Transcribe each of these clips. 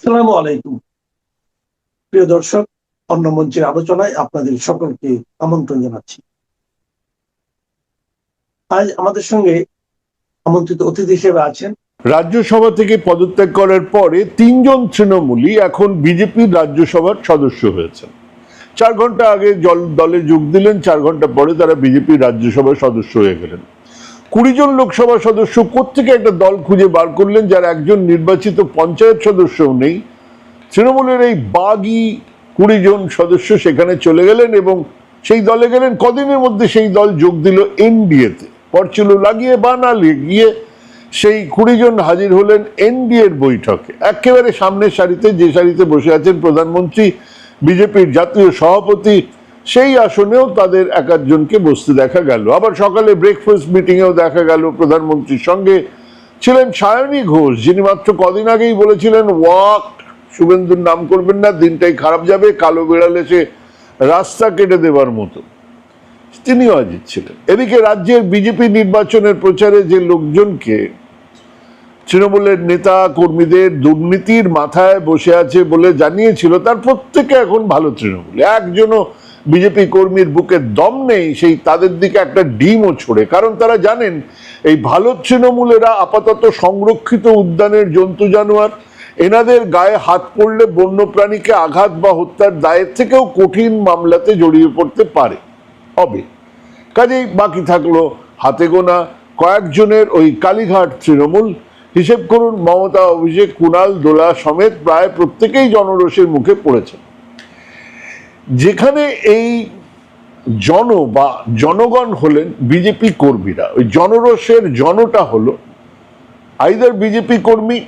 আসসালামু আলাইকুম। প্রিয় দর্শক, অন্য মঞ্চের আলোচনায় আপনাদের সকলকে আমন্ত্রণ জানাচ্ছি। আজ আমাদের সঙ্গে আমন্ত্রিত অতিথি হিসেবে আছেন রাজ্যসভা থেকে পদত্যাগ করার পরে ৩ জন তৃণমূলী এখন বিজেপির রাজ্যসভার সদস্য হয়েছেন। ৪ ঘন্টা আগে দলে যোগ দিলেন, ৪ ঘন্টা পরে তারা বিজেপির রাজ্যসভার সদস্য হয়ে গেলেন। ২০ জন লোকসভা সদস্য কোত্থেকে একটা দল খুঁজে বার করলেন যার একজন নির্বাচিত পঞ্চায়েত সদস্যও নেই। তৃণমূলের এই বাগী ২০ জন সদস্য সেখানে চলে গেলেন এবং সেই দলে গেলেন। কদিনের মধ্যে সেই দল যোগ দিল এনডিএতে। পরচুল লাগিয়ে বা না লাগিয়ে সেই ২০ জন হাজির হলেন এনডিএর বৈঠকে। একেবারে সামনের সারিতে, যে সারিতে বসে আছেন প্রধানমন্ত্রী, বিজেপির জাতীয় সভাপতি, সেই আসনেও তাদের এক একজনকে বসতে দেখা গেল। আবার সকালে ব্রেকফাস্ট মিটিংয়েও দেখা গেল প্রধানমন্ত্রীর সঙ্গে ছিলেন সায়নী ঘোষ, যিনি মাত্র কদিন আগেই বলেছিলেন ওয়াক শুভেন্দুর নাম করবেন না, দিনটাই খারাপ যাবে, কালো বিড়াল এসে রাস্তা কেটে দেবার মতো। তিনিও হাজির ছিলেন। এদিকে রাজ্যের বিজেপি নির্বাচনের প্রচারে যে লোকজনকে তৃণমূলের নেতা কর্মীদের দুর্নীতির মাথায় বসে আছে বলে জানিয়েছিল, তার প্রত্যেকে এখন ভালো তৃণমূল। একজনও বিজেপি কর্মীর বুকে দম নেই সেই তাদের দিকে একটা ডিমও ছোড়ে। কারণ তারা জানেন এই ভালো তৃণমূলেরা আপাতত সংরক্ষিত উদ্যানের জন্তু জানোয়ার, এনাদের গায়ে হাত পড়লে বন্যপ্রাণীকে আঘাত বা হত্যার দায়ের থেকেও কঠিন মামলাতে জড়িয়ে পড়তে পারে হবে। কাজেই বাকি থাকলো হাতে গোনা কয়েকজনের ওই কালীঘাট তৃণমূল। হিসেব করুন, মমতা, অভিষেক, কুণাল, দোলা সমেত প্রায় প্রত্যেকেই জনরোষের মুখে পড়েছে। যেখানে এই জনগণ হলেন বিজেপি কর্মীরা, ওই জনরোষের জনটা হলো আইদার বিজেপি কর্মী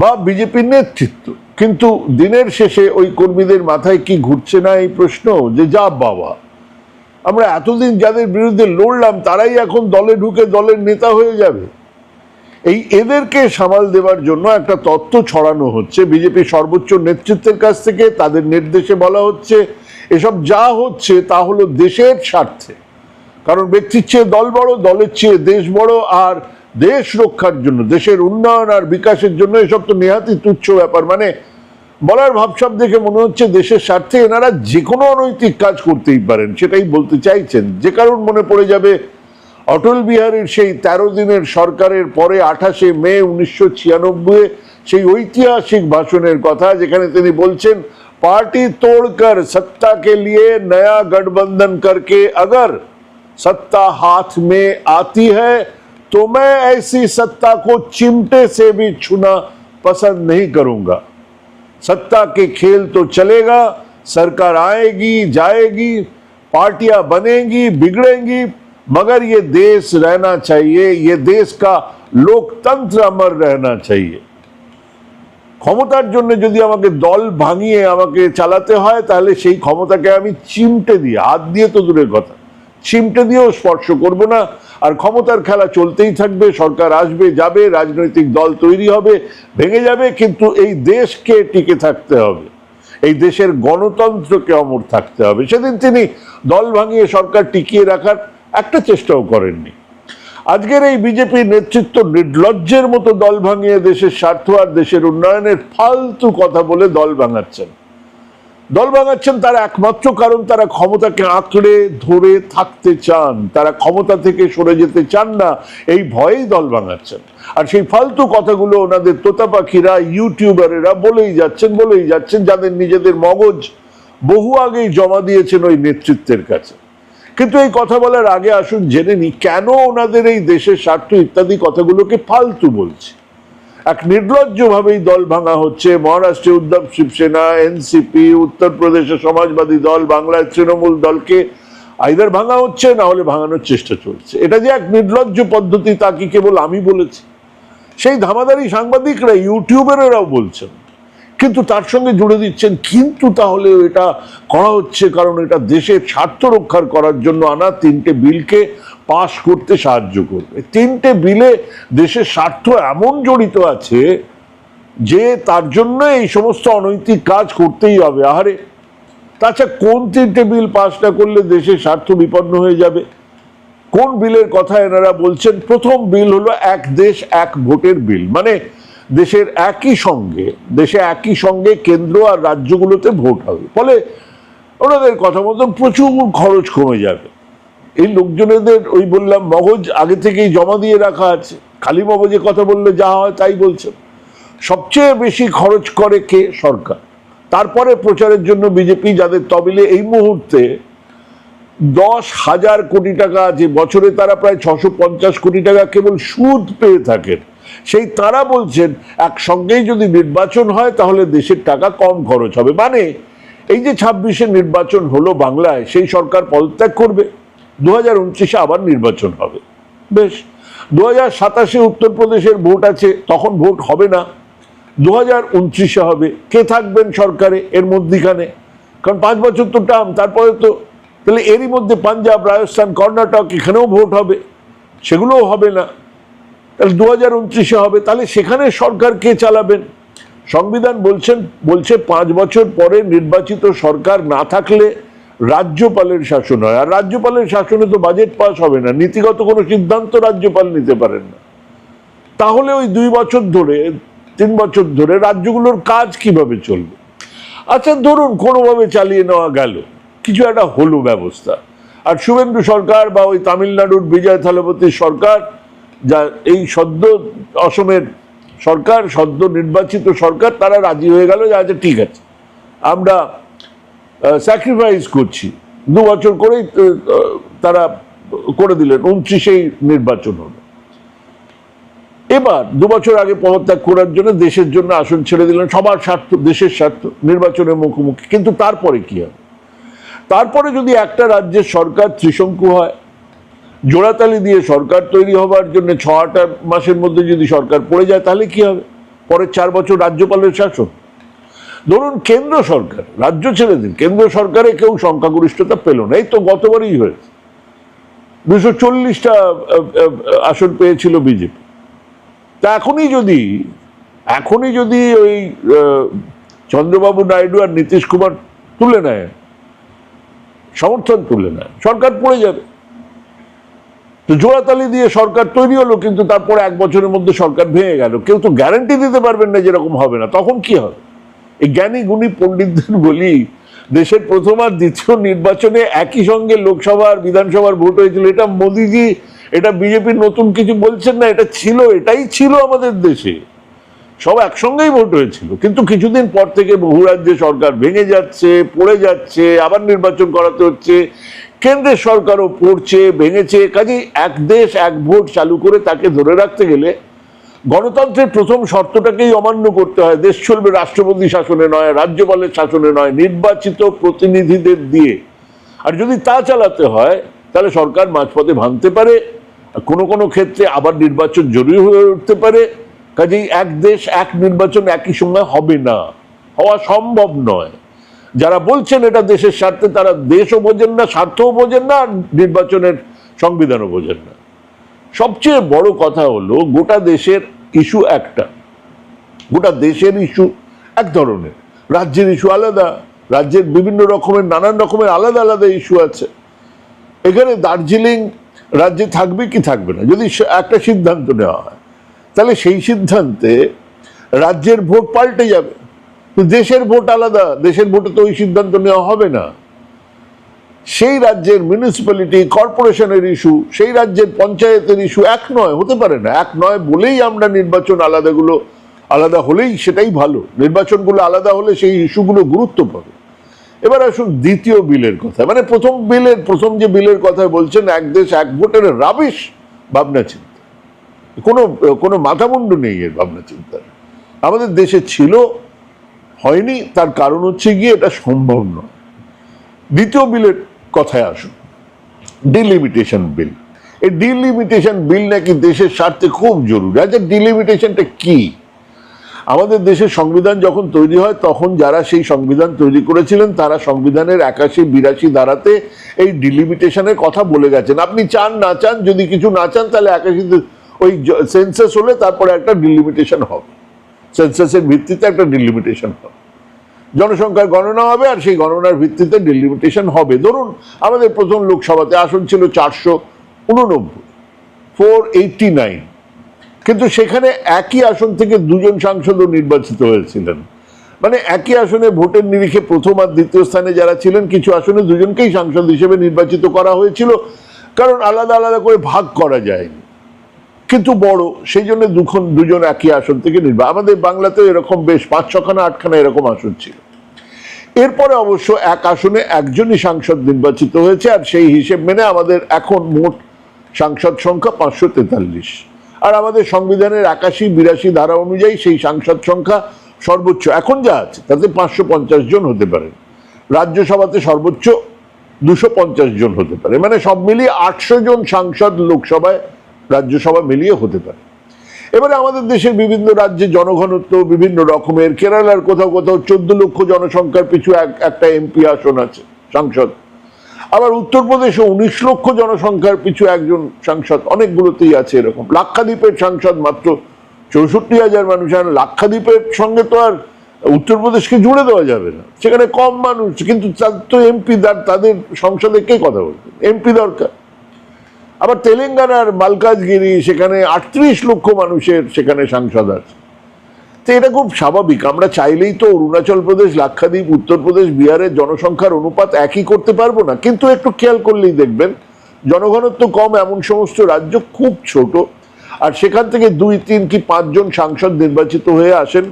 বা বিজেপির নেতৃত্ব। কিন্তু দিনের শেষে ওই কর্মীদের মাথায় কি ঘুরছে না এই প্রশ্ন, যে যা বাবা, আমরা এতদিন যাদের বিরুদ্ধে লড়লাম তারাই এখন দলে ঢুকে দলের নেতা হয়ে যাবে। এদেরকে সামাল দেওয়ার জন্য একটা তত্ত্ব ছড়ানো হচ্ছে বিজেপি সর্বোচ্চ নেতৃত্বের কাছ থেকে। তাদের নির্দেশে বলা হচ্ছে এসব যা হচ্ছে তা হলো দেশের স্বার্থে। কারণ ব্যক্তির চেয়ে দল বড়, দলের চেয়ে দেশ বড়, আর দেশ রক্ষার জন্য, দেশের উন্নয়ন আর বিকাশের জন্য এসব তো নেহাতি তুচ্ছ ব্যাপার। মানে বলার ভাবসাব দেখে মনে হচ্ছে দেশের স্বার্থে এনারা যে কোনো অনৈতিক কাজ করতেই পারেন, সেটাই বলতে চাইছেন। যে কারণ মনে পড়ে যাবে অটল বিহারীর সেই ১৩ দিনের সরকারের পরে ২৮শে মে ১৯৯৬ সেই ঐতিহাসিক ভাষণের কথা, যেখানে তিনি বলছেন পার্টি तोड़कर सत्ता के लिए नया गठबंधन करके अगर सत्ता हाथ में आती है तो मैं ऐसी सत्ता को चिमटे से भी छूना पसंद नहीं करूंगा। सत्ता के खेल तो चलेगा, सरकार आएगी जाएगी, पार्टियां बनेंगी बिगड़ेंगी, मगर ये देश रहना चाहिए, ये देश का लोकतंत्र अमर रहना चाहिए। ক্ষমতার জন্য যদি আমাকে দল ভাঙিয়ে আমাকে চালাতে হয়, তাহলে সেই ক্ষমতাকে আমি চিমটে দিয়ে, হাত দিয়ে তো দূরের কথা, চিমটে দিয়েও স্পর্শ করব না। আর ক্ষমতার খেলা চলতেই থাকবে, সরকার আসবে যাবে, রাজনৈতিক দল তৈরি হবে, ভেঙে যাবে, কিন্তু এই দেশকে টিকে থাকতে হবে, এই দেশের গণতন্ত্রকে অমর থাকতে হবে। সেদিন তিনি দল ভাঙিয়ে সরকার টিকিয়ে রাখার একটা চেষ্টাও করেননি। আজকের এই বিজেপি নেতৃত্ব নির্লজ্জের মতো দল ভাঙিয়ে দেশের স্বার্থ আর দেশের উন্নয়নের ফালতু কথা বলে দল ভাঙাচ্ছেন। তার একমাত্র কারণ তারা ক্ষমতাকে আঁকড়ে ধরে থাকতে চান, তারা ক্ষমতা থেকে সরে যেতে চান না, এই ভয়েই দল ভাঙাচ্ছেন। আর সেই ফালতু কথাগুলো ওনাদের তোতা পাখিরা, ইউটিউবারেরা বলেই যাচ্ছেন, যাদের নিজেদের মগজ বহু আগেই জমা দিয়েছেন ওই নেতৃত্বের কাছে। কিন্তু এই কথা বলার আগে আসুন জেনে নি কেন ওনাদের এই দেশের স্বার্থ ইত্যাদি কথাগুলোকে ফালতু বলছে। এক নির্লজ্জভাবেই দল ভাঙা হচ্ছে। মহারাষ্ট্রে উদ্ধব শিবসেনা, এনসিপি, উত্তরপ্রদেশে সমাজবাদী দল, বাংলায় তৃণমূল দলকে আইদার ভাঙা হচ্ছে, না হলে ভাঙানোর চেষ্টা চলছে। এটা যে এক নির্লজ্জ পদ্ধতি তা কি কেবল আমি বলেছি? সেই ধামাদারি সাংবাদিকরা, ইউটিউবারেরাও বলছেন, কিন্তু তার সঙ্গে জুড়ে দিচ্ছেন কিন্তু তাহলে এটা করা হচ্ছে কারণ এটা দেশের স্বার্থ রক্ষার করার জন্য আনা ৩টে বিলকে পাশ করতে সাহায্য করবে। ৩টে বিলে দেশের স্বার্থ এমন জড়িত আছে যে তার জন্য এই সমস্ত অনৈতিক কাজ করতেই হবে। আহারে, তাছাড়া কোন ৩টে বিল পাশ না করলে দেশের স্বার্থ বিপন্ন হয়ে যাবে? কোন বিলের কথা এনারা বলছেন? প্রথম বিল হলো এক দেশ এক ভোটের বিল। মানে দেশে একই সঙ্গে কেন্দ্র আর রাজ্যগুলোতে ভোট হবে, ফলে ওনাদের কথা মতন প্রচুর খরচ কমে যাবে। এই লোকজনেদের ওই বললাম মগজ আগে থেকেই জমা দিয়ে রাখা আছে, খালি মগজে কথা বললে যা হয় তাই বলছেন। সবচেয়ে বেশি খরচ করে কে? সরকার। তারপরে প্রচারের জন্য বিজেপি, যাদের তবিলে এই মুহূর্তে 10,000 কোটি টাকা আছে, বছরে তারা প্রায় 650 কোটি টাকা কেবল সুদ পেয়ে থাকেন, সেই তারা বলছেন একসঙ্গেই যদি নির্বাচন হয় তাহলে দেশের টাকা কম খরচ হবে। মানে এই যে 26-এ নির্বাচন হলো বাংলায়, সেই সরকার পদত্যাগ করবে, 2029-এ আবার নির্বাচন হবে। বেশ, 2027-এ উত্তরপ্রদেশের ভোট আছে, তখন ভোট হবে না, 2029-এ হবে। কে থাকবেন সরকারে এর মধ্যিখানে? কারণ 5 বছর তো টার্ম, তারপরে তো, তাহলে এরই মধ্যে পাঞ্জাব, রাজস্থান, কর্ণাটক, এখানেও ভোট হবে, সেগুলোও হবে না, তাহলে 2029-এ হবে। তাহলে সেখানে সরকার কে চালাবেন? সংবিধান বলছে 5 বছর পরে নির্বাচিত সরকার না থাকলে রাজ্যপালের শাসন হয়, আর রাজ্যপালের শাসনে তো বাজেট পাস হবে না, নীতিগত কোনো সিদ্ধান্ত রাজ্যপাল নিতে পারেন না। তাহলে ওই 2 বছর ধরে 3 বছর ধরে রাজ্যগুলোর কাজ কিভাবে চলবে? আচ্ছা, ধরুন কোনোভাবে চালিয়ে নেওয়া গেল, কিছু একটা হলো ব্যবস্থা, আর শুভেন্দু সরকার বা ওই তামিলনাড়ুর বিজয় থালাপতির সরকার, যা এই সদ্য অসমের সরকার, সদ্য নির্বাচিত সরকার, তারা রাজি হয়ে গেল যে আচ্ছা ঠিক আছে, আমরা স্যাক্রিফাইস করছি, 2 বছর করেই তারা করে দিলেন, 29-এই নির্বাচন হলো। এবার 2 বছর আগে পদত্যাগ করার জন্য দেশের জন্য আসন ছেড়ে দিলেন, সবার স্বার্থ, দেশের স্বার্থ, নির্বাচনের মুখোমুখি। কিন্তু তারপরে কি হবে? তারপরে যদি একটা রাজ্যের সরকার ত্রিশঙ্কু হয়, জোড়াতালি দিয়ে সরকার তৈরি হবার জন্য 6-8 মাসের মধ্যে যদি সরকার পড়ে যায়, তাহলে কি হবে? পরের 4 বছর রাজ্যপালের শাসন। ধরুন কেন্দ্র সরকার, রাজ্য ছেড়ে দিন, কেন্দ্র সরকারে কেউ সংখ্যাগরিষ্ঠতা পেল না, এই তো গতবারই হয়েছে, 240টা আসন পেয়েছিল বিজেপি। তা এখনই যদি ওই চন্দ্রবাবু নাইডু আর নীতিশ কুমার তুলে নেয়, সমর্থন তুলে নেয়, সরকার পড়ে যাবে। তো জোড়াতালি দিয়ে সরকার তৈরি হলো, কিন্তু তারপরে 1 বছরের মধ্যে সরকার ভেঙে গেল, কেউ তো গ্যারান্টি দিতে পারবেন না যেরকম হবে না, তখন কি হবে? এই জ্ঞানী গুণী পণ্ডিতদের বলি, দেশের প্রথম আর দ্বিতীয় নির্বাচনে একই সঙ্গে লোকসভা আর বিধানসভার ভোট হয়েছিল। এটা মোদিজি, এটা বিজেপির নতুন কিছু বলছেন না, এটাই ছিল আমাদের দেশে, সব একসঙ্গেই ভোট হয়েছিল। কিন্তু কিছুদিন পর থেকে বহু রাজ্যে সরকার ভেঙে যাচ্ছে, পড়ে যাচ্ছে, আবার নির্বাচন করাতে হচ্ছে, কেন্দ্রের সরকারও পড়ছে, ভেঙেছে। কাজেই এক দেশ এক ভোট চালু করে তাকে ধরে রাখতে গেলে গণতন্ত্রের প্রথম শর্তটাকেই অমান্য করতে হয়। দেশ চলবে রাষ্ট্রপতি শাসনে নয়, রাজ্যপালের শাসনে নয়, নির্বাচিত প্রতিনিধিদের দিয়ে। আর যদি তা চালাতে হয় তাহলে সরকার মাঝপথে ভাঙতে পারে, কোনো কোনো ক্ষেত্রে আবার নির্বাচন জরুরি হয়ে উঠতে পারে। কাজেই এক দেশ এক নির্বাচন একই সময় হবে না, হওয়া সম্ভব নয়। যারা বলছেন এটা দেশের স্বার্থে, তারা দেশও বোঝেন না, স্বার্থও বোঝেন না, সংবিধানের সংবিধানও বোঝেন না। সবচেয়ে বড় কথা হলো, গোটা দেশের ইস্যু একটা, গোটা দেশের ইস্যু এক ধরনের, রাজ্যের ইস্যু আলাদা, রাজ্যের বিভিন্ন রকমের নানান রকমের আলাদা আলাদা ইস্যু আছে। এখানে দার্জিলিং রাজ্যে থাকবে কি থাকবে না, যদি একটা সিদ্ধান্ত নেওয়া হয়, তাহলে সেই সিদ্ধান্তে রাজ্যের ভোট পাল্টে যাবে। দেশের ভোট আলাদা, দেশের ভোটে তো ওই সিদ্ধান্ত নেওয়া হবে না। সেই রাজ্যের মিউনিসিপ্যালিটি কর্পোরেশনের ইস্যু, সেই রাজ্যের পঞ্চায়েতের ইস্যু এক নয়, হতে পারে না। এক নয় বলেই আমরা নির্বাচন আলাদা হলেই সেটাই ভালো, নির্বাচনগুলো আলাদা হলে সেই ইস্যুগুলো গুরুত্ব পাবে। এবার আসুন দ্বিতীয় বিলের কথা, মানে প্রথম যে বিলের কথা বলছেন, এক দেশ এক ভোটের রাবিশ ভাবনা চিন্তা, কোনো মাথামুন্ডু নেই এর ভাবনা চিন্তা। আমাদের দেশে ছিল, হয়নি, তার কারণ হচ্ছে গিয়ে এটা সম্ভব নয়। দ্বিতীয় বিলের কথায় আসুন, ডিলিমিটেশন বিল। এই ডিলিমিটেশন বিল নাকি দেশের স্বার্থে খুব জরুরি। আচ্ছা, ডিলিমিটেশনটা কি? আমাদের দেশের সংবিধান যখন তৈরি হয়, তখন যারা সেই সংবিধান তৈরি করেছিলেন, তারা সংবিধানের 81-82 ধারাতে এই ডিলিমিটেশনের কথা বলে গেছেন। আপনি চান না চান, যদি কিছু না চান, তাহলে 81 ওই সেন্সাস হলে তারপরে একটা ডিলিমিটেশন হবে, সেন্সাসের ভিত্তিতে একটা ডিলিমিটেশন হবে, জনসংখ্যার গণনা হবে, আর সেই গণনার ভিত্তিতে ডিলিমিটেশন হবে। ধরুন আমাদের প্রথম লোকসভাতে আসন ছিল 489, কিন্তু সেখানে একই আসন থেকে দুজন সাংসদও নির্বাচিত হয়েছিলেন। মানে একই আসনে ভোটের নিরিখে প্রথম আর দ্বিতীয় স্থানে যারা ছিলেন, কিছু আসনে দুজনকেই সাংসদ হিসেবে নির্বাচিত করা হয়েছিল, কারণ আলাদা আলাদা করে ভাগ করা যায়নি, কিন্তু বড়, সেই জন্য দুজন একই আসন থেকে আমাদের বাংলাতেও এরকম বেশ 5-6খানা 8খানা এরকম আসন ছিল। এরপরে অবশ্য এক আসনে একজনই সাংসদ নির্বাচিত হয়েছে, আর সেই হিসেব মেনে আমাদের এখন মোট সাংসদ সংখ্যা 543। আর আমাদের সংবিধানের 81-82 ধারা অনুযায়ী সেই সাংসদ সংখ্যা সর্বোচ্চ এখন যা আছে তাতে 550 জন হতে পারে, রাজ্যসভাতে সর্বোচ্চ 250 জন হতে পারে, মানে সব মিলিয়ে 800 জন সাংসদ লোকসভায় রাজ্যসভা মিলিয়ে হতে পারে। এবারে আমাদের দেশের বিভিন্ন রাজ্যে জনঘনত্ব বিভিন্ন রকমের, কেরালার কোথাও কোথাও 14 লক্ষ জনসংখ্যার পিছু একটা এমপি আসন আছে, সাংসদ। আবার উত্তরপ্রদেশে 19 লক্ষ জনসংখ্যার পিছু একজন সাংসদ, অনেকগুলোতেই আছে এরকম। লাক্ষাদ্বীপের সাংসদ মাত্র 64,000 মানুষ, আর লাক্ষাদ্বীপের সঙ্গে তো আর উত্তরপ্রদেশকে জুড়ে দেওয়া যাবে না, সেখানে কম মানুষ, কিন্তু তো এমপি, তাদের সংসদে কে কথা বলবে, এমপি দরকার। আবার তেলেঙ্গানার মালকাজগিরি, সেখানে 38 লক্ষ মানুষের সেখানে সাংসদ আছে। তো এটা খুব স্বাভাবিক, আমরা চাইলেই তো অরুণাচল প্রদেশ, লাক্ষাদ্বীপ, উত্তরপ্রদেশ, বিহারের জনসংখ্যার অনুপাত একই করতে পারবো না, কিন্তু একটু খেয়াল করলেই দেখবেন জনঘনত্ব কম এমন সমস্ত রাজ্য খুব ছোট, আর সেখান থেকে 2, 3 কি 5 জন সাংসদ নির্বাচিত হয়ে আসেন।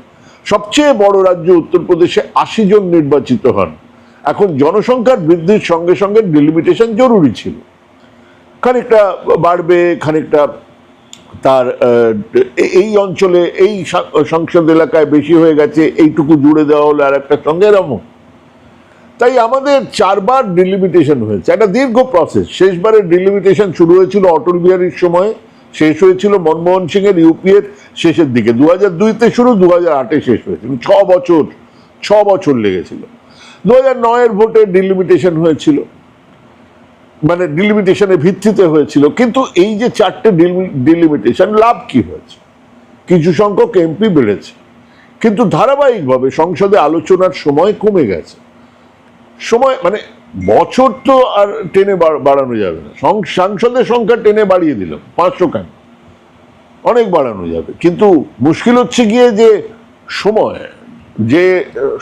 সবচেয়ে বড় রাজ্য উত্তরপ্রদেশে 80 জন নির্বাচিত হন। এখন জনসংখ্যার বৃদ্ধির সঙ্গে সঙ্গে ডিলিমিটেশন জরুরি ছিল, খানিকটা বাড়বে, খানিকটা তার এই অঞ্চলে এই সংসদ এলাকায় বেশি হয়ে গেছে, এইটুকু জুড়ে দেওয়া হলো আর একটা সঙ্গে এরকম। তাই আমাদের 4 বার ডিলিমিটেশন হয়েছে, একটা দীর্ঘ প্রসেস। শেষবারের ডিলিমিটেশন শুরু হয়েছিল অটল বিহারীর সময়, শেষ হয়েছিল মনমোহন সিং এর ইউপি এর শেষের দিকে, 2002-তে শুরু, 2008-এ শেষ হয়েছিল। 6 বছর লেগেছিল। 2009-এর ভোটে ডিলিমিটেশন হয়েছিল, মানে ডিলিমিটেশনের ভিত্তিতে হয়েছিল। কিন্তু এই যে 4টে ডিলিমিটেশন, লাভ কি হয়েছে? কিছু সংখ্যক এমপি বেড়েছে, কিন্তু ধারাবাহিকভাবে সংসদে আলোচনার সময় কমে গেছে। সময় মানে বছর তো আর টেনে বাড়ানো যাবে না, সাংসদের সংখ্যা টেনে বাড়িয়ে দিলাম 500 কেন, অনেক বাড়ানো যাবে, কিন্তু মুশকিল হচ্ছে গিয়ে যে সময়, যে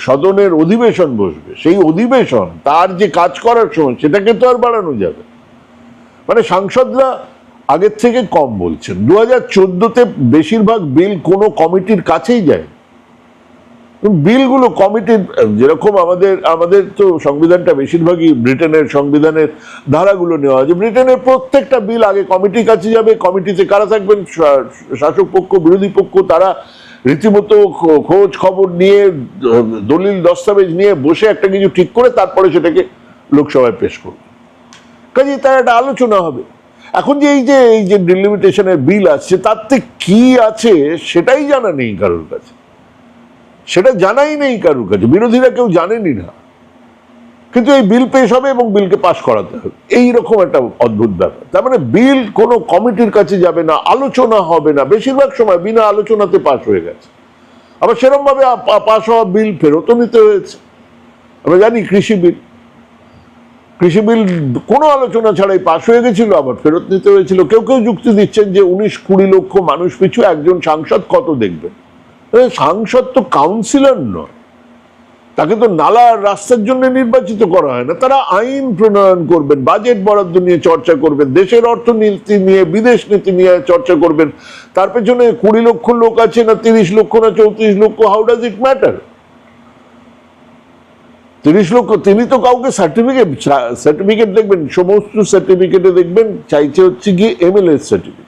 সদনের অধিবেশন বসবে, সেই অধিবেশন তার যে কাজ করার সময়, সেটাকে তো আর বাড়ানো যাবে। মানে সাংসদরা আগের থেকে কম বলছেন। 2014-তে বেশিরভাগ বিল কোনো কমিটির কাছেই যায়, বিলগুলো কমিটির, যেরকম আমাদের তো সংবিধানটা বেশিরভাগই ব্রিটেনের সংবিধানের ধারাগুলো নেওয়া হয়েছে। ব্রিটেনের প্রত্যেকটা বিল আগে কমিটির কাছে যাবে, কমিটিতে কারা থাকবেন, শাসক পক্ষ, বিরোধী পক্ষ, তারা রীতিমতো খোঁজ খবর নিয়ে, দলিল দস্তাবেজ নিয়ে বসে একটা কিছু ঠিক করে তারপরে সেটাকে লোকসভায় পেশ করবে, কাজেই তার একটা আলোচনা হবে। এখন যে এই যে ডিলিমিটেশনের বিল আসছে, তাতে কি আছে সেটাই জানা নেই কারোর কাছে, সেটা জানাই নেই কারোর কাছে, বিরোধীরা কেউ জানেনই না, কিন্তু এই বিল পেশ হবে এবং বিলকে পাশ করাতে হবে, এইরকম একটা অদ্ভুত ব্যাপার। তার মানে বিল কোনো কমিটির কাছে যাবে না, আলোচনা হবে না, বেশিরভাগ সময় বিনা আলোচনাতে পাশ হয়ে গেছে। আবার সেরকম ভাবে পাশ হওয়া বিল ফেরতও নিতে হয়েছে। আমরা জানি কৃষি বিল কোনো আলোচনা ছাড়াই পাশ হয়ে গেছিল, আবার ফেরত নিতে হয়েছিল। কেউ কেউ যুক্তি দিচ্ছেন যে 19-20 লক্ষ মানুষ পিছু একজন সাংসদ কত দেখবেন। সাংসদ তো কাউন্সিলর নয়, তাকে তো নালা রাস্তার জন্য নির্বাচিত করা হয় না। তারা আইন প্রণয়ন করবেন, বাজেট বরাদ্দ নিয়ে চর্চা করবেন, দেশের অর্থনীতি নিয়ে, বিদেশ নীতি নিয়ে চর্চা করবেন। তার পেছনে 20 লক্ষ লোক আছে না 30 লক্ষ না 34 লক্ষ, হাউ ডাজ ইট ম্যাটার? 30 লক্ষ, তিনি তো কাউকে সার্টিফিকেট দেখবেন, সমস্ত সার্টিফিকেটে দেখবেন চাইছে হচ্ছে গিয়ে এমএলএ সার্টিফিকেট।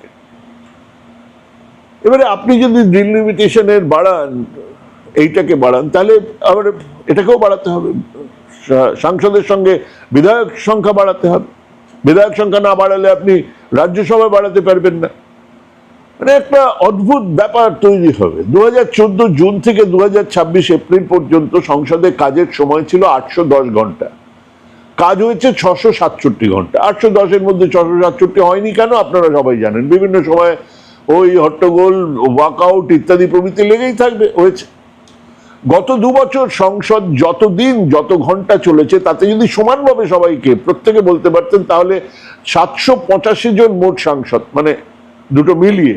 এবারে আপনি যদি ডিলিমিটেশনের বাড়ান, এইটাকে বাড়ান, তাহলে আবার এটাকেও বাড়াতে হবে, সাংসদের সঙ্গে বিধায়ক সংখ্যা বাড়াতে হবে। বিধায়ক সংখ্যা না বাড়ালে আপনি রাজ্যসভা বাড়াতে পারবেন না, মানে একটা অদ্ভুত ব্যাপার তৈরি হবে। 2014 জুন থেকে 2026 এপ্রিল পর্যন্ত সংসদে কাজের সময় ছিল 810 ঘন্টা, কাজ হয়েছে 667 ঘন্টা। 810-এর মধ্যে 667 হয়নি কেন আপনারা সবাই জানেন, বিভিন্ন সময় ওই হট্টগোল, ওয়াকআউট ইত্যাদি প্রভৃতি লেগেই থাকবে, হয়েছে। গত 2 বছর সংসদ যতদিন যত ঘন্টা চলেছে, তাতে যদি সমানভাবে সবাইকে প্রত্যেকে বলতে পারতেন, তাহলে 785 জন মোট সাংসদ, মানে দুটো মিলিয়ে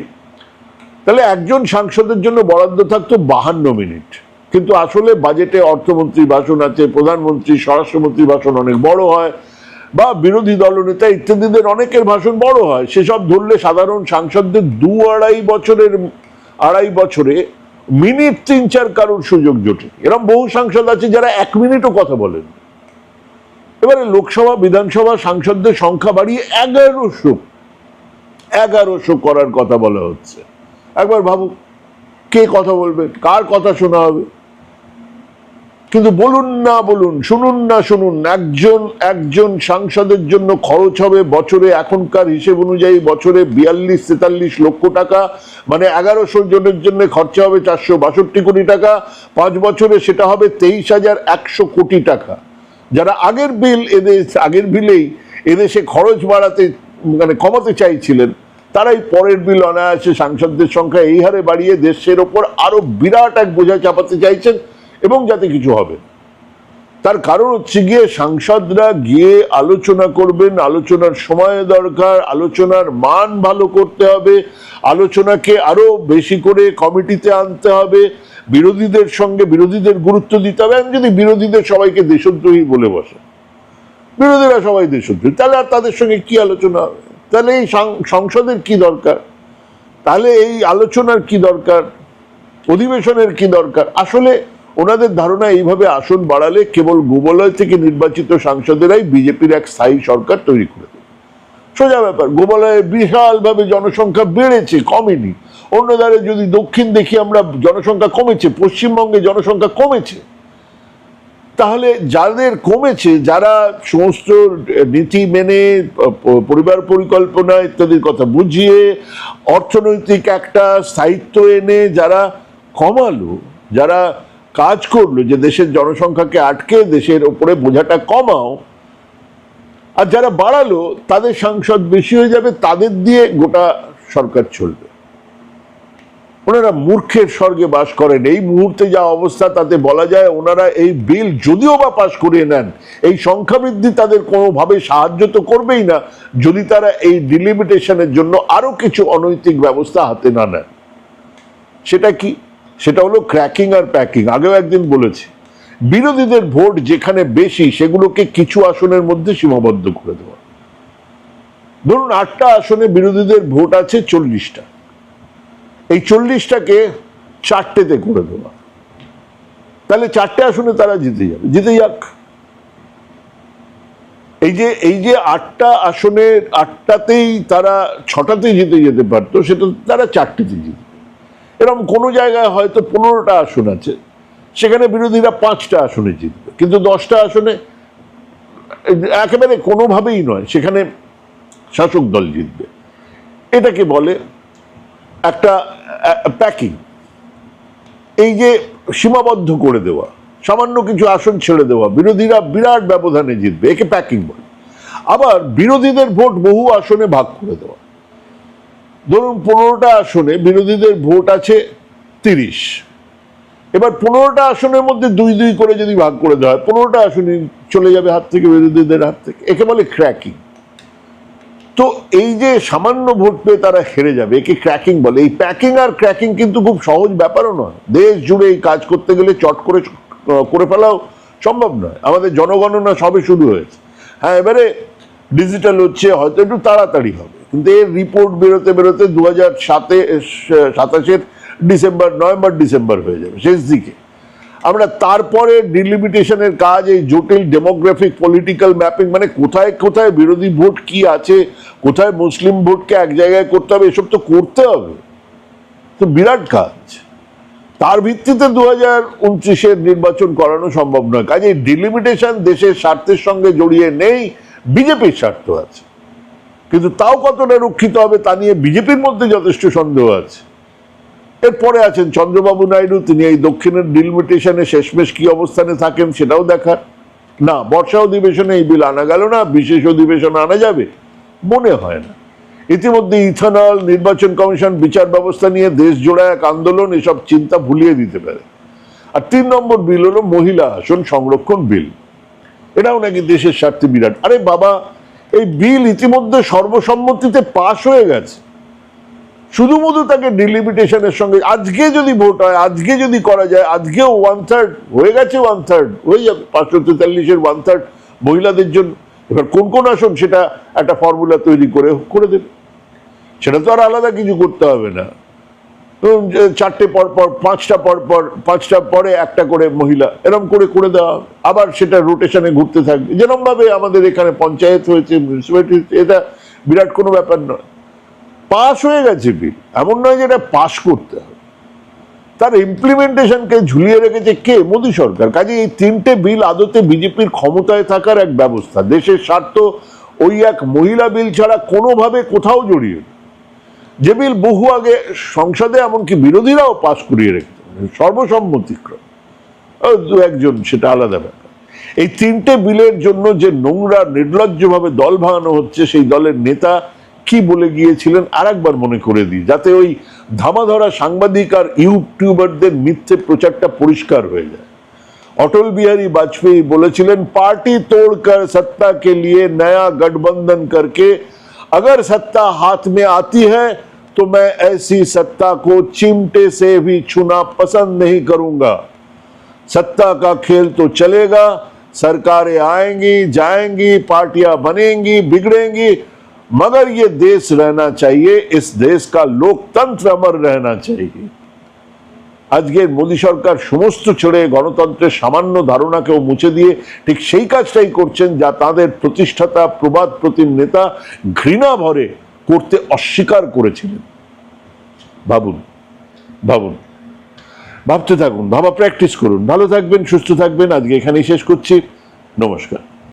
তাহলে একজন সাংসদের জন্য বরাদ্দ থাকতো 52 মিনিট, কিন্তু আসলে বাজেটে অর্থমন্ত্রী ভাষণ আছে, প্রধানমন্ত্রী স্বরাষ্ট্রমন্ত্রী ভাষণ অনেক বড় হয়, বা বিরোধী দলনেতা ইত্যাদিদের অনেকের ভাষণ বড় হয়। সেসব ধরলে সাধারণ সাংসদদের আড়াই বছরে মিনিট 3-4 কারোর সুযোগ জোটে। এরকম বহু সাংসদ আছে যারা 1 মিনিটও কথা বলেন। এবারে লোকসভা বিধানসভা সাংসদদের সংখ্যা বাড়িয়ে 1100 করার কথা বলা হচ্ছে। একবার ভাবুক, কে কথা বলবে, কার কথা শোনা হবে? কিন্তু শুনুন, একজন সাংসদের জন্য খরচ হবে বছরে, এখনকার হিসেব অনুযায়ী বছরে 42-43 লক্ষ টাকা, মানে 1100 জনের জন্য খরচা হবে 462 কোটি টাকা। 5 বছরে সেটা হবে 23,100 কোটি টাকা। যারা আগের বিলেই এদেশে খরচ বাড়াতে মানে কমাতে চাইছিলেন, তারাই পরের বিল অনায়াসে সাংসদদের সংখ্যা এই হারে বাড়িয়ে দেশের ওপর আরো বিরাট এক বোঝা চাপাতে চাইছেন, এবং যাতে কিছু হবে। তার কারণ হচ্ছে গিয়ে সাংসদরা গিয়ে আলোচনা করবেন, আলোচনার সময় দরকার, আলোচনার মান ভালো করতে হবে, আলোচনাকে আরো বেশি করে কমিটিতে আনতে হবে, বিরোধীদের গুরুত্ব দিতে হবে। আমি যদি বিরোধীদের সবাইকে দেশদ্রোহী বলে বসে, বিরোধীরা সবাই দেশদ্রোহী, তাহলে আর তাদের সঙ্গে কি আলোচনা হবে? তাহলে এই সংসদের কি দরকার? তাহলে এই আলোচনার কি দরকার? অধিবেশনের কি দরকার? আসলে ওনাদের ধারণা এইভাবে আসন বাড়ালে কেবল গোবলয় থেকে নির্বাচিত সাংসদেরাই বিজেপির এক স্থায়ী সরকার তৈরি করে দেবে। সোজা ব্যাপার। গোবলয়ে বিশালভাবে জনসংখ্যা বেড়েছে, কমেনি। অন্য ধারে যদি দক্ষিণ দেখি আমরা, জনসংখ্যা কমেছে, পশ্চিমবঙ্গে জনসংখ্যা কমেছে। তাহলে যাদের কমেছে, যারা সমস্ত নীতি মেনে, পরিবার পরিকল্পনা ইত্যাদির কথা বুঝিয়ে, অর্থনৈতিক একটা স্থায়িত্ব এনে যারা কমালো, যারা কাজ করলো যে দেশের জনসংখ্যাকে আটকে দেশের ওপরে বোঝাটা কমাও, আর যারা বাড়ালো তাদের সাংসদ বেশি হয়ে যাবে, তাদের দিয়ে গোটা সরকার চলবে। ওনারা মূর্খের স্বর্গে বাস করেন। এই মুহূর্তে যা অবস্থা, তাতে বলা যায় ওনারা এই বিল যদিও বা পাশ করিয়ে নেন, এই সংখ্যা বৃদ্ধি তাদের কোনোভাবে সাহায্য তো করবেই না, যদি তারা এই ডিলিমিটেশনের জন্য আরো কিছু অনৈতিক ব্যবস্থা হাতে না নেন। সেটা কি? সেটা হলো ক্র্যাকিং আর প্যাকিং। আগেও একদিন বলেছি, বিরোধীদের ভোট যেখানে বেশি সেগুলোকে কিছু আসনের মধ্যে সীমাবদ্ধ করে দেওয়া। ধরুন 8টা আসনে বিরোধীদের ভোট আছে 40টা, এই 40টাকে 4টেতে করে দেওয়া। তাহলে 4টে আসনে তারা জিতে যাক। এই যে 8টা আসনের 8টাতেই তারা 6টাতেই জিতে যেতে পারতো, সেটা তারা 4টেতে জিতবে। এরকম কোনো জায়গায় হয়তো 15টা আসন আছে, সেখানে বিরোধীরা 5টা আসনে জিতবে, কিন্তু 10টা আসনে একেবারে কোনোভাবেই নয়, সেখানে শাসক দল জিতবে। এটাকে বলে একটা প্যাকিং। এই যে সীমাবদ্ধ করে দেওয়া, সামান্য কিছু আসন ছেড়ে দেওয়া, বিরোধীরা বিরাট ব্যবধানে জিতবে, একে প্যাকিং বলে। আবার বিরোধীদের ভোট বহু আসনে ভাগ করে দেওয়া। ধরুন 15টা আসনে বিরোধীদের ভোট আছে 30, এবার 15টা আসনের মধ্যে 2-2 করে যদি ভাগ করে দেওয়া হয়, 15টা আসনই চলে যাবে হাত থেকে, বিরোধীদের হাত থেকে। একে বলে ক্র্যাকিং। তো এই যে সামান্য ভোট পেয়ে তারা হেরে যাবে, একে ক্র্যাকিং বলে। এই প্যাকিং আর ক্র্যাকিং কিন্তু খুব সহজ ব্যাপারও নয়। দেশ জুড়ে এই কাজ করতে গেলে চট করে ফেলাও সম্ভব নয়। আমাদের জনগণনা সবে শুরু হয়েছে। হ্যাঁ, এবারে ডিজিটাল হচ্ছে, হয়তো একটু তাড়াতাড়ি হবে, কিন্তু এর রিপোর্ট বেরোতে 2027-এর নভেম্বর ডিসেম্বর হয়ে যাবে শেষ দিকে। আমরা তারপরে ডিলিমিটেশনের কাজ, এই জটিল ডেমোগ্রাফিক পলিটিক্যাল ম্যাপিং, মানে কোথায় কোথায় বিরোধী ভোট কি আছে, কোথায় মুসলিম ভোটকে এক জায়গায় করতে হবে, এসব তো করতে হবে। তো বিরাট কাজ। তার ভিত্তিতে 2029-এর নির্বাচন করানো সম্ভব নয়। কাজে ডিলিমিটেশন দেশের স্বার্থের সঙ্গে জড়িয়ে নেই, বিজেপির স্বার্থ আছে, কিন্তু তাও কতটা রক্ষিত হবে তা নিয়ে বিজেপির মধ্যে যথেষ্ট সন্দেহ আছে। এরপরে আছেন চন্দ্রবাবু নাইডু, তিনি এই দক্ষিণের ডিলিমিটেশনে শেষমেশ কি অবস্থানে থাকেন সেটাও দেখার। না, বর্ষা অধিবেশনে এই বিল আনা গেল না, বিশেষ অধিবেশনে আনা যাবে মনে হয় না। ইতিমধ্যে ইথানল, নির্বাচন কমিশন, বিচার ব্যবস্থা নিয়ে দেশ জোড়া এক আন্দোলন এসব চিন্তা ভুলিয়ে দিতে পারে। আর 3 নম্বর বিল হলো মহিলা আসন সংরক্ষণ বিল। এটাও নাকি দেশের স্বার্থে বিরাট। আরে বাবা, এই বিল ইতিমধ্যে সর্বসম্মতিতে পাশ হয়ে গেছে। শুধুমাত্র তাকে ডিলিমিটেশনের সঙ্গে আজকে যদি ভোট হয়, আজকে যদি করা যায়, আজকেও 1/3 হয়ে গেছে, 1/3 হয়ে যাবে, 543-এর 1/3 মহিলাদের জন্য। এবার কোন কোন আসন সেটা একটা ফর্মুলা তৈরি করে দেবে, সেটা তো আর আলাদা কিছু করতে হবে না। চারটে পর পর, পাঁচটা পর পর, পাঁচটা পরে একটা করে মহিলা, এরকম করে দেওয়া, আবার সেটা রোটেশনে ঘুরতে থাকবে, যেরকম ভাবে আমাদের এখানে পঞ্চায়েত হয়েছে, মিউনিসিপ্যালিটি, এটা বিরাট কোনো ব্যাপার নয়। পাস হয়ে গেছে বিল, এমন নয় যে এটা পাস করতে হবে, তার ইমপ্লিমেন্টেশনকে ঝুলিয়ে রেখেছে কে? মোদী সরকার। কাজে এই তিনটে বিল আদতে বিজেপির ক্ষমতায় থাকার এক ব্যবস্থা, দেশের স্বার্থ ওই এক মহিলা বিল ছাড়া কোনোভাবে কোথাও জড়িয়ে নেই। যে বিল বহু আগে সংসদে এমনকি বিরোধীরাও পাস করিয়ে রেখেছে সর্বসম্মতিক্রম, দু একজন, সেটা আলাদা ব্যাপার। এই তিনটে বিলের জন্য যে নোংরা নির্লজ্জভাবে দল ভাঙানো হচ্ছে, সেই দলের নেতা কি বলে গিয়েছিলেন আরেকবার মনে করে দিই, যাতে ওই ধামাধরা সাংবাদিক আর ইউটিউবারদের মিথ্যে প্রচারটা পরিষ্কার হয়ে যায়। অটল বিহারী বাজপেয়ী বলেছিলেন, পার্টি तोड़कर सत्ता के लिए नया गठबंधन करके अगर सत्ता हाथ में आती है तो मैं ऐसी सत्ता को चिमटे से भी छूना पसंद नहीं करूंगा। सत्ता का खेल तो चलेगा, सरकारें आएंगी जाएंगी, पार्टियां बनेंगी बिगड़ेंगी, मगर ये देश रहना चाहिए, इस देश का लोकतंत्र अमर रहना चाहिए। আজকের মোদী সরকার সমস্ত ছেড়ে গণতন্ত্রের সামান্য ধারণাকেও মুছে দিয়ে ঠিক সেই কাজটাই করছেন যা তাদের প্রতিষ্ঠাতা প্রবাদ প্রতিম নেতা ঘৃণা ভরে করতে অস্বীকার করেছিলেন। ভাবুন, ভাবুন, ভাবতে থাকুন, ভাবা প্র্যাকটিস করুন। ভালো থাকবেন, সুস্থ থাকবেন। আজকে এখানেই শেষ করছি। নমস্কার।